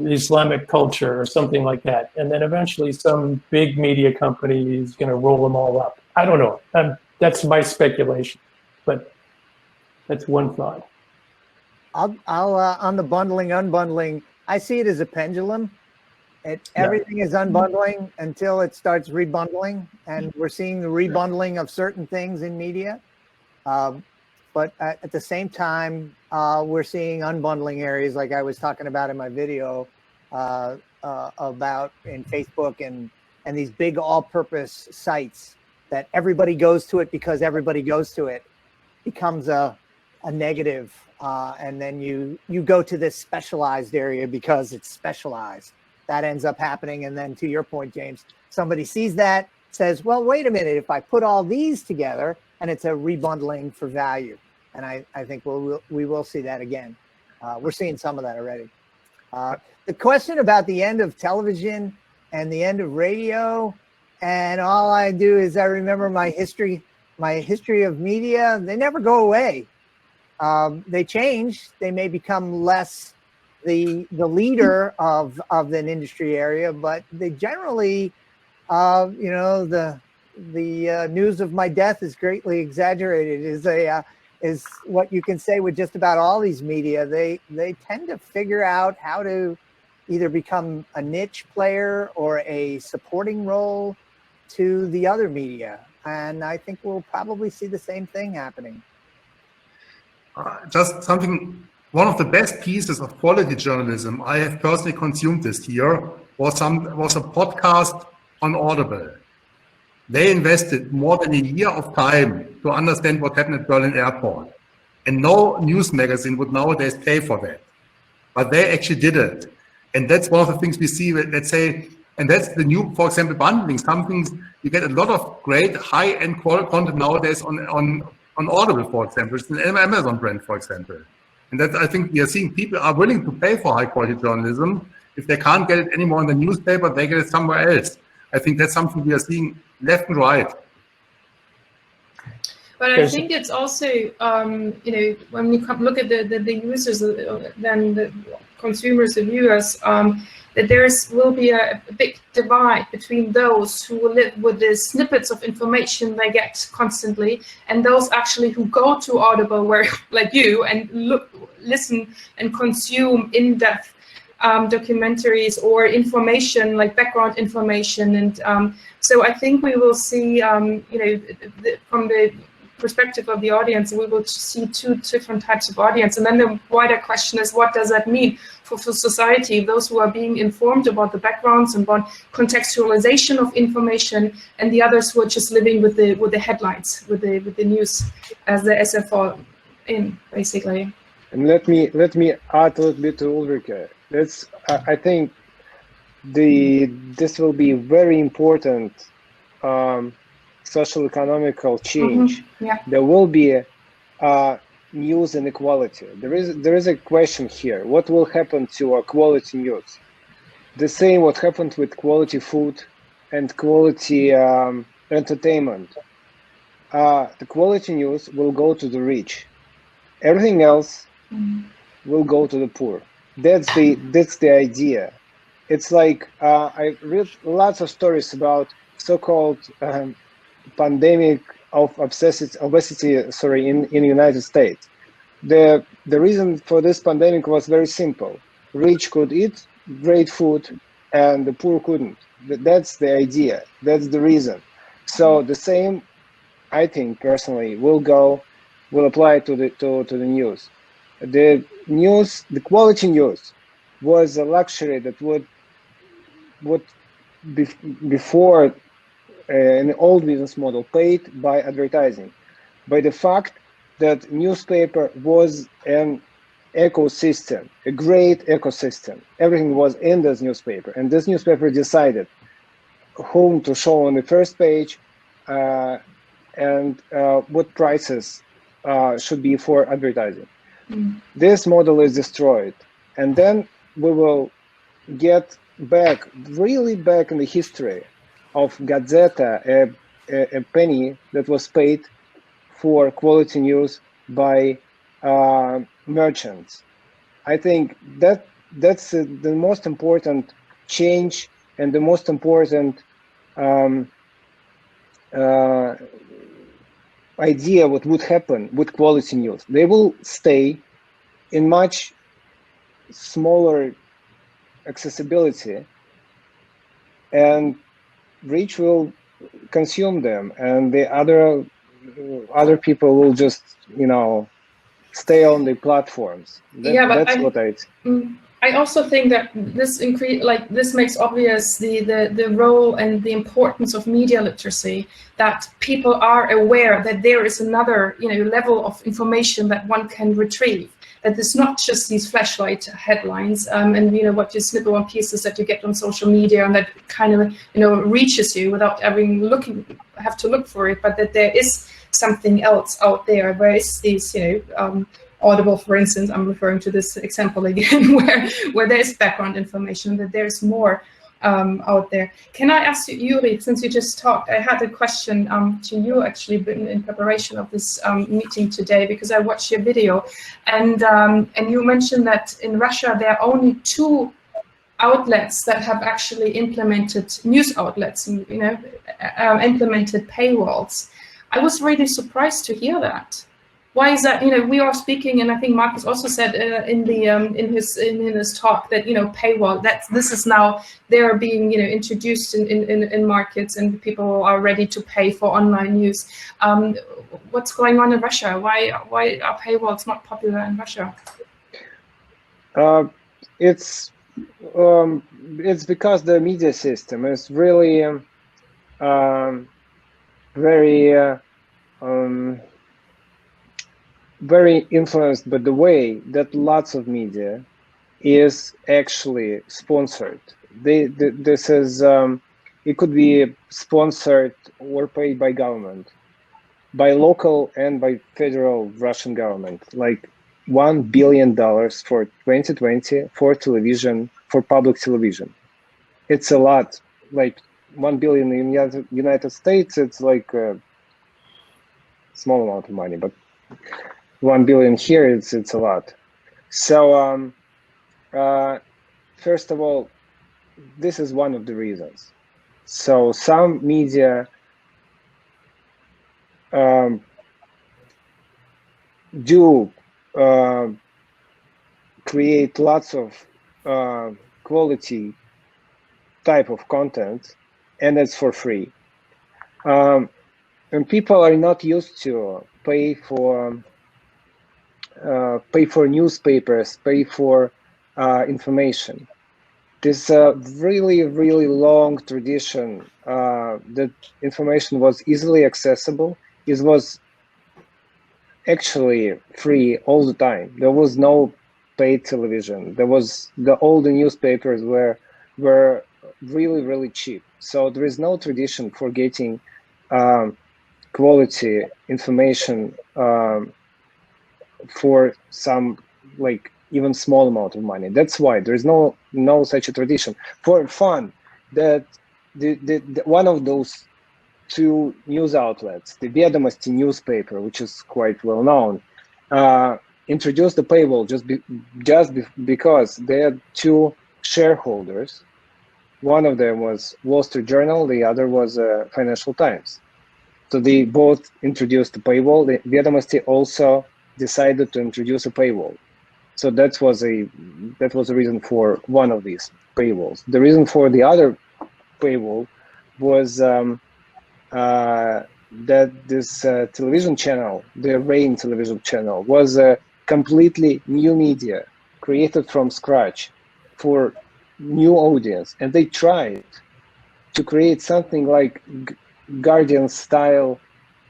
Islamic culture, or something like that. And then eventually some big media company is going to roll them all up. I don't know. That's my speculation, but that's one thought. I'll on the bundling, unbundling, I see it as a pendulum. Everything is unbundling until it starts rebundling, and we're seeing the rebundling of certain things in media. But at the same time, we're seeing unbundling areas like I was talking about in my video about in Facebook and these big all-purpose sites that everybody goes to it because everybody goes to it, becomes a negative. And then you go to this specialized area because it's specialized. That ends up happening. And then to your point, James, somebody sees that, says, well, wait a minute, if I put all these together, and it's a rebundling for value. And I think we will see that again. We're seeing some of that already. The question about the end of television and the end of radio, and all I do is I remember my history of media. They never go away. They change. They may become less the leader of an industry area, but they generally, the news of my death is greatly exaggerated is what you can say with just about all these media. They tend to figure out how to either become a niche player or a supporting role to the other media. And I think we'll probably see the same thing happening. Just something, one of the best pieces of quality journalism I have personally consumed this year was a podcast on Audible. They invested more than a year of time to understand what happened at Berlin Airport. And no news magazine would nowadays pay for that. But they actually did it. And that's one of the things we see, let's say, And that's the new, for example, bundling. Some things, you get a lot of great high-end content nowadays on Audible, for example. It's an Amazon brand, for example. And that, I think we are seeing people are willing to pay for high-quality journalism. If they can't get it anymore in the newspaper, they get it somewhere else. I think that's something we are seeing left and right. But I think it's also, when you look at the users, then the consumers, the viewers, that will be a big divide between those who live with the snippets of information they get constantly, and those actually who go to Audible, where like you, and listen and consume in-depth documentaries or information, like background information. And so I think we will see, from the perspective of the audience, we will see two different types of audience. And then the wider question is, what does that mean for society, those who are being informed about the backgrounds and about contextualization of information, and the others who are just living with the headlines, with the news as the SFO in, basically. And let me add a little bit to Ulrike. I think this will be very important social economical change. Yeah. There will be news inequality. There is a question here. What will happen to quality news? The same what happened with quality food and quality entertainment. The quality news will go to the rich. Everything else will go to the poor. That's the idea. It's like I read lots of stories about so-called pandemic of obesity in the United States. The reason for this pandemic was very simple. Rich could eat great food and the poor couldn't. That's the idea. That's the reason. So the same, I think personally, will apply to the news. The quality news was a luxury that would before an old business model paid by advertising, by the fact that newspaper was an ecosystem, a great ecosystem. Everything was in this newspaper, and this newspaper decided whom to show on the first page and what prices should be for advertising. This model is destroyed, and then we will get really back in the history of Gazeta, a penny that was paid for quality news by merchants. I think that's the most important change and the most important idea what would happen with quality news. They will stay in much smaller accessibility, and rich will consume them, and the other people will just stay on the platforms. That's what I also think that this makes obvious the role and the importance of media literacy, that people are aware that there is another level of information that one can retrieve, that it's not just these flashlight headlines and what you snip on pieces that you get on social media and that kind of reaches you without have to look for it, but that there is something else out there. Where is these Audible, for instance, I'm referring to this example again, where there's background information, that there's more out there. Can I ask you, Yuri, since you just talked, I had a question to you actually in preparation of this meeting today, because I watched your video, and you mentioned that in Russia there are only 2 outlets that have actually implemented news outlets, implemented paywalls. I was really surprised to hear that. Why is that? We are speaking, and I think Marcus also said in his talk that paywall, this is now they're being introduced in markets, and people are ready to pay for online news. What's going on in Russia? Why are paywalls not popular in Russia? It's because the media system is really very influenced by the way that lots of media is actually sponsored. This is it could be sponsored or paid by government, by local and by federal Russian government, like $1 billion for 2020 for television, for public television. It's a lot. Like 1 billion in United States, it's like a small amount of money, but 1 billion here, it's a lot. So first of all, this is one of the reasons. So some media do create lots of quality type of content, and it's for free. And people are not used to pay for newspapers, pay for information. This really, really long tradition that information was easily accessible. It was actually free all the time. There was no paid television. There was all the newspapers were really, really cheap. So there is no tradition for getting quality information for some, like, even small amount of money. That's why there is no such a tradition. For fun, that the one of those two news outlets, the Vedomosti newspaper, which is quite well known, introduced the paywall just because they had two shareholders. One of them was Wall Street Journal, the other was Financial Times. So they both introduced the paywall. The Vedomosti also decided to introduce a paywall. So that was a reason for one of these paywalls. The reason for the other paywall was that this television channel, the Rain television channel, was a completely new media created from scratch for new audience, and they tried to create something like Guardian style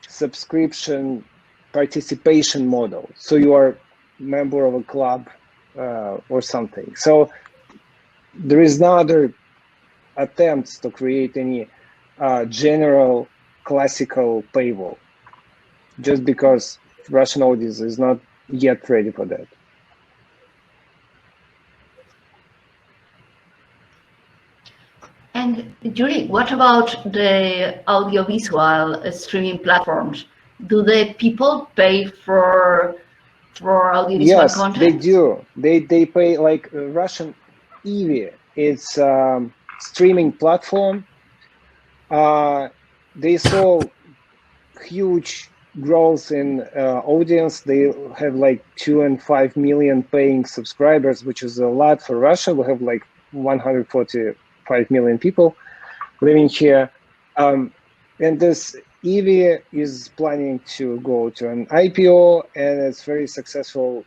subscription participation model. So you are member of a club or something. So there is no other attempts to create any general classical paywall, just because Russian audience is not yet ready for that. And Julie, what about the audiovisual streaming platforms? Do the people pay for audiovisual content? Yes, they do. They pay, like Russian EV. It's streaming platform. They saw huge growth in audience. They have like 2 and 5 million paying subscribers, which is a lot for Russia. We have like 145 million people living here. And this EV is planning to go to an IPO, and it's very successful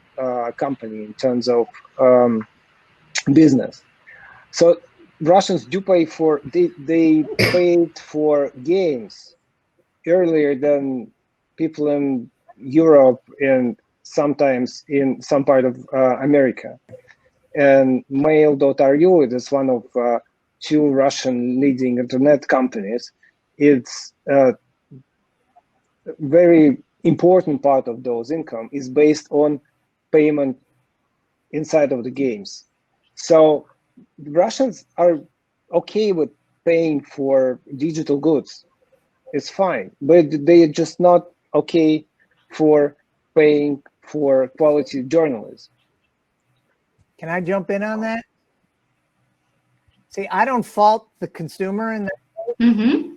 company in terms of business. So Russians do pay for, they paid for games earlier than people in Europe and sometimes in some part of America. And Mail.ru is one of two Russian leading internet companies. It's a very important part of those income is based on payment inside of the games. So the Russians are okay with paying for digital goods. It's fine, but they're just not okay for paying for quality journalism. Can I jump in on that? See, I don't fault the consumer in that. Mm-hmm.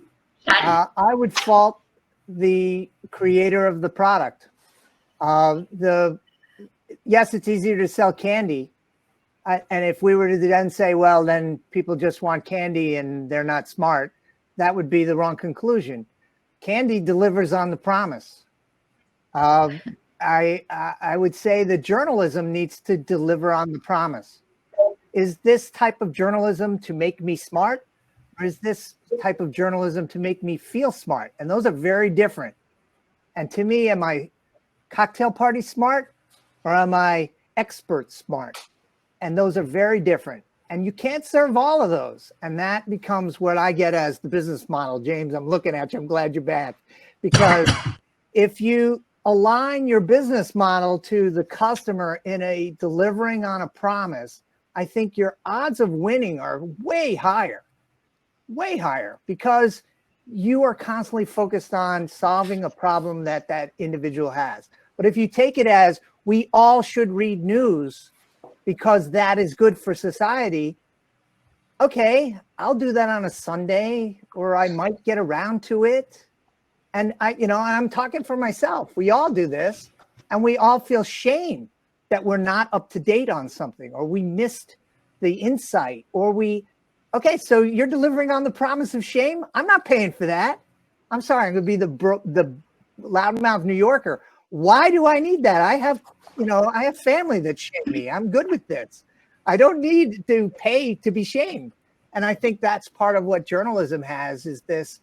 I would fault the creator of the product. Yes, it's easier to sell candy. And if we were to then say, well, then people just want candy and they're not smart, that would be the wrong conclusion. Candy delivers on the promise. I would say the journalism needs to deliver on the promise. Is this type of journalism to make me smart, or is this type of journalism to make me feel smart? And those are very different. And to me, am I cocktail party smart, or am I expert smart? And those are very different. And you can't serve all of those. And that becomes what I get as the business model. James, I'm looking at you. I'm glad you're back. Because if you align your business model to the customer in a delivering on a promise, I think your odds of winning are way higher, because you are constantly focused on solving a problem that that individual has. But if you take it as we all should read news because that is good for society, okay, I'll do that on a Sunday, or I might get around to it. And I'm talking for myself. We all do this, and we all feel shame that we're not up to date on something, or we missed the insight, or okay, so you're delivering on the promise of shame. I'm not paying for that. I'm sorry, I'm going to be the loudmouth New Yorker. Why do I need that? I have family that shame me. I'm good with this. I don't need to pay to be shamed. And I think that's part of what journalism has, is this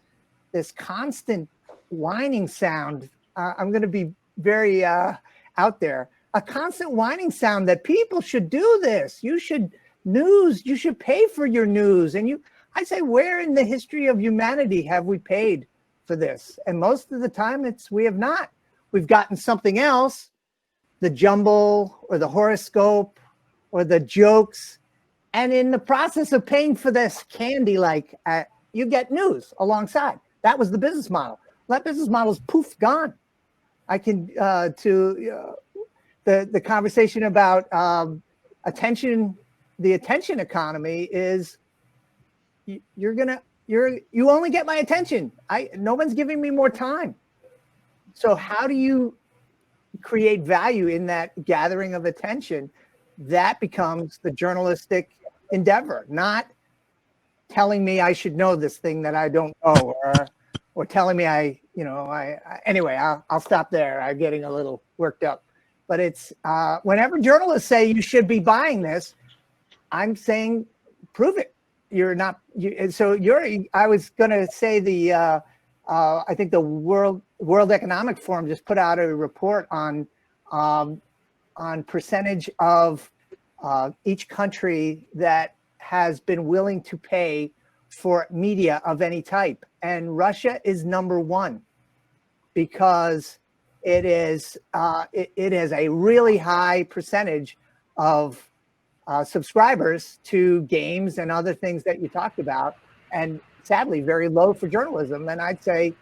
constant whining sound. I'm going to be very out there. A constant whining sound that people should do this. You should pay for your news. And I say, where in the history of humanity have we paid for this? And most of the time we have not. We've gotten something else, the jumble or the horoscope or the jokes. And in the process of paying for this candy, you get news alongside. That was the business model. That business model is poof, gone. I can, the conversation about attention, the attention economy is you only get my attention. No one's giving me more time. So how do you create value in that gathering of attention? That becomes the journalistic endeavor, not telling me I should know this thing that I don't know, or telling me anyway, I'll stop there. I'm getting a little worked up. But it's whenever journalists say you should be buying this, I'm saying, prove it. You're not. I was going to say I think the World Economic Forum just put out a report on percentage of each country that has been willing to pay for media of any type, and Russia is number one, because it is a really high percentage of subscribers to games and other things that you talked about, and sadly very low for journalism. And I'd say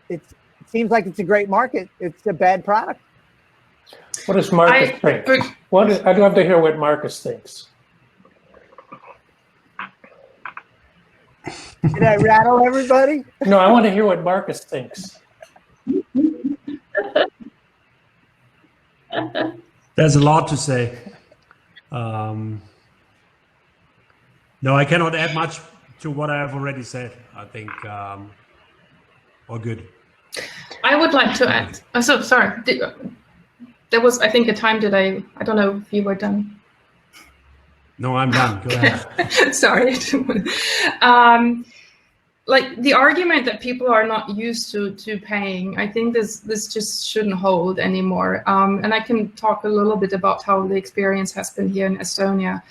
it seems like it's a great market. It's a bad product. What does Marcus think? I'd love to hear what Marcus thinks. Did I rattle everybody? No, I want to hear what Marcus thinks. There's a lot to say. No, I cannot add much to what I have already said. I think all good. I would like to add. So sorry. There was, I think, a time that I don't know if you were done. No, I'm done. Go ahead. Sorry. Like the argument that people are not used to paying, I think this just shouldn't hold anymore. And I can talk a little bit about how the experience has been here in Estonia.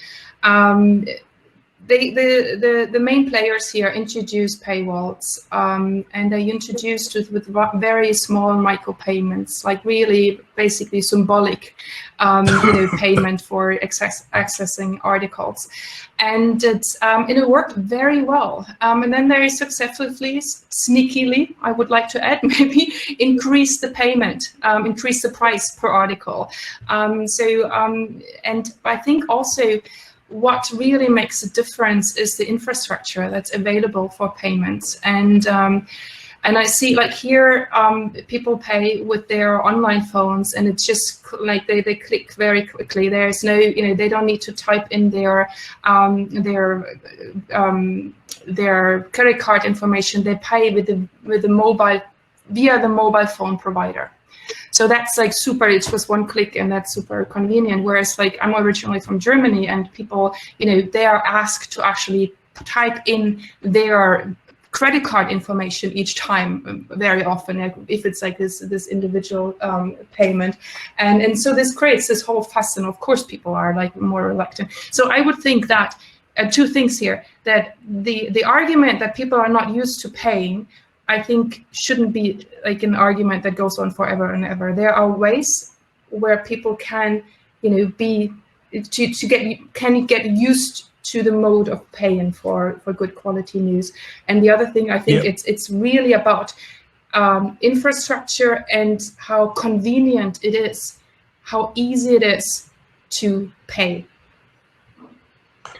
The main players here introduced paywalls, and they introduced it with very small micropayments, like really basically symbolic payment for accessing articles. And it worked very well. And then they successfully, sneakily, I would like to add, maybe increase the payment, increase the price per article. And I think also what really makes a difference is the infrastructure that's available for payments. And I see, like here, people pay with their online phones, and it's just like they click very quickly. There's no, they don't need to type in their credit card information. They pay with the mobile, via the mobile phone provider. So that's like super, it's just one click, and that's super convenient. Whereas like I'm originally from Germany, and people, they are asked to actually type in their credit card information each time, very often, like if it's like this individual payment, and so this creates this whole fuss, and of course people are like more reluctant. So I would think that two things here, that the argument that people are not used to paying, I think shouldn't be like an argument that goes on forever and ever. There are ways where people can, get used to the mode of paying for good quality news. And the other thing, I think it's really about infrastructure and how convenient it is, how easy it is to pay.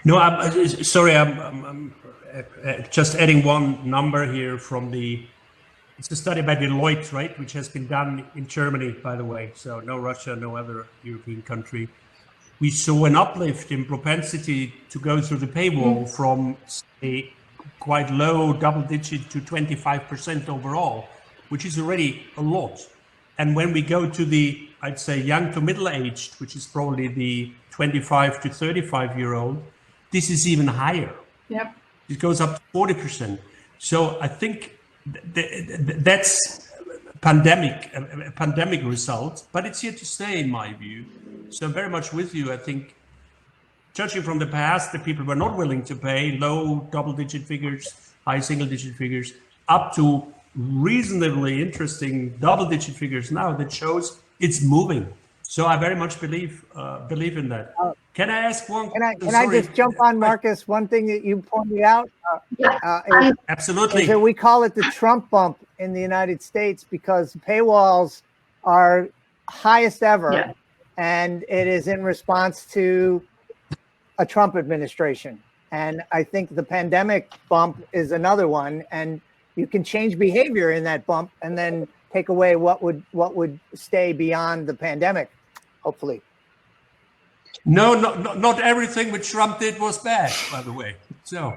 No, I'm sorry. I'm just adding one number here from it's a study by Deloitte, right, which has been done in Germany, by the way. So no Russia, no other European country. We saw an uplift in propensity to go through the paywall from a quite low double-digit to 25% overall, which is already a lot. And when we go to the, I'd say, young to middle-aged, which is probably the 25 to 35-year-old, this is even higher. Yep. It goes up to 40%. So I think that's a pandemic result, but it's here to stay, in my view. So I'm very much with you. I think, judging from the past, the people were not willing to pay low double-digit figures, high single-digit figures, up to reasonably interesting double-digit figures now. That shows it's moving. So I very much believe in that. Can I ask one? Can I just jump on, Marcus? One thing that you pointed out. Absolutely. Is that we call it the Trump bump in the United States because paywalls are highest ever. Yeah. And it is in response to a Trump administration. And I think the pandemic bump is another one. And you can change behavior in that bump and then take away what would stay beyond the pandemic, hopefully. No, not everything which Trump did was bad, by the way. So,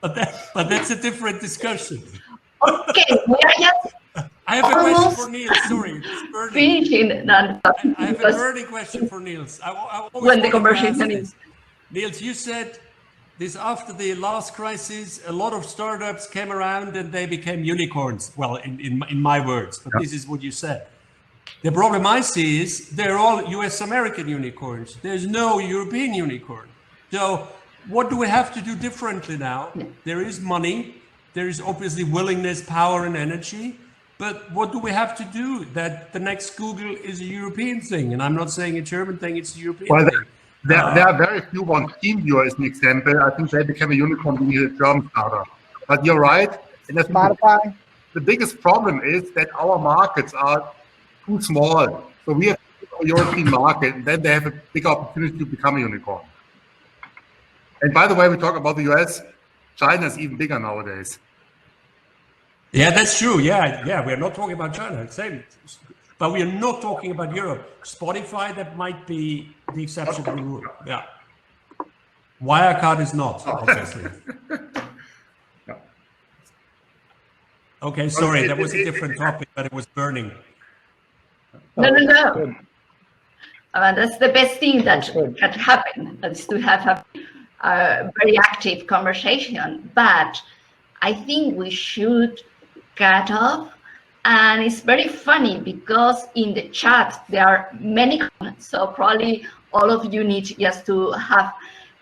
but that's a different discussion. Okay, we are just I have a question for Niels. Sorry, it's burning. finishing that. I have a burning question for Niels. When the conversation is. Niels, you said this after the last crisis, a lot of startups came around and they became unicorns. Well, in my words, but this is what you said. The problem I see is they're all US American unicorns. There's no European unicorn. So what do we have to do differently now? There is money. There is obviously willingness, power, and energy. But what do we have to do that the next Google is a European thing? And I'm not saying a German thing, it's a European thing. There are very few ones. TeamViewer is an example. I think they became a unicorn being a German startup. But you're right. And Spotify. The biggest problem is that our markets are too small. So we have a European market, and then they have a big opportunity to become a unicorn. And by the way, we talk about the US. China is even bigger nowadays. Yeah, that's true. Yeah. We're not talking about China. Same. But we are not talking about Europe. Spotify, that might be the exception to the rule. Yeah. Wirecard is not, obviously. Okay, sorry, that was a different topic, but it was burning. No. That's the best thing that can happen, is to have a very active conversation. But I think we should cut off. And it's very funny because in the chat there are many comments. So probably all of you need just to have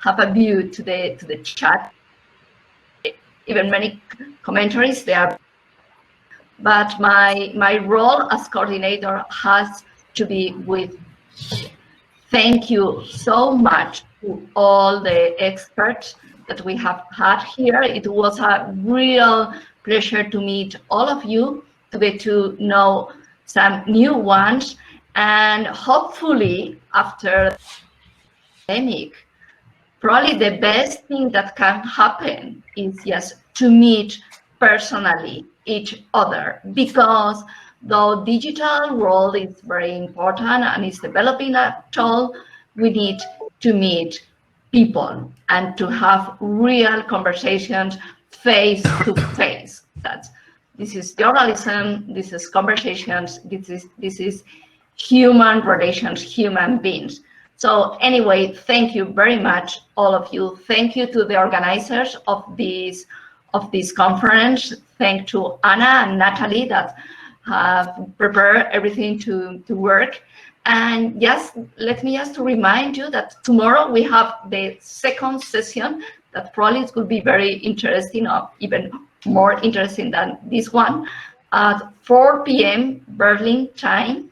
a view to the chat. Even many commentaries there. But my role as coordinator has to be with thank you so much to all the experts that we have had here. It was a real pleasure to meet all of you, to get to know some new ones, and hopefully after the pandemic, probably the best thing that can happen is just to meet personally each other, because though digital world is very important and is developing at all, we need to meet people and to have real conversations face to face. This is journalism, this is conversations, this is human relations, human beings. So anyway, thank you very much, all of you. Thank you to the organizers of this of this conference. Thanks to Anna and Natalie that have prepared everything to work. And yes, let me just remind you that tomorrow we have the second session that probably it will be very interesting, or even more interesting than this one, at 4 p.m. Berlin time.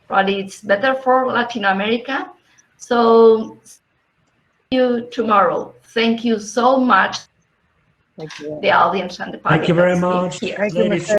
Probably it's better for Latin America. So see you tomorrow. Thank you so much, Thank you. the audience and the public. Thank you very that's been much. here. Thank you, Ladies Mercedes.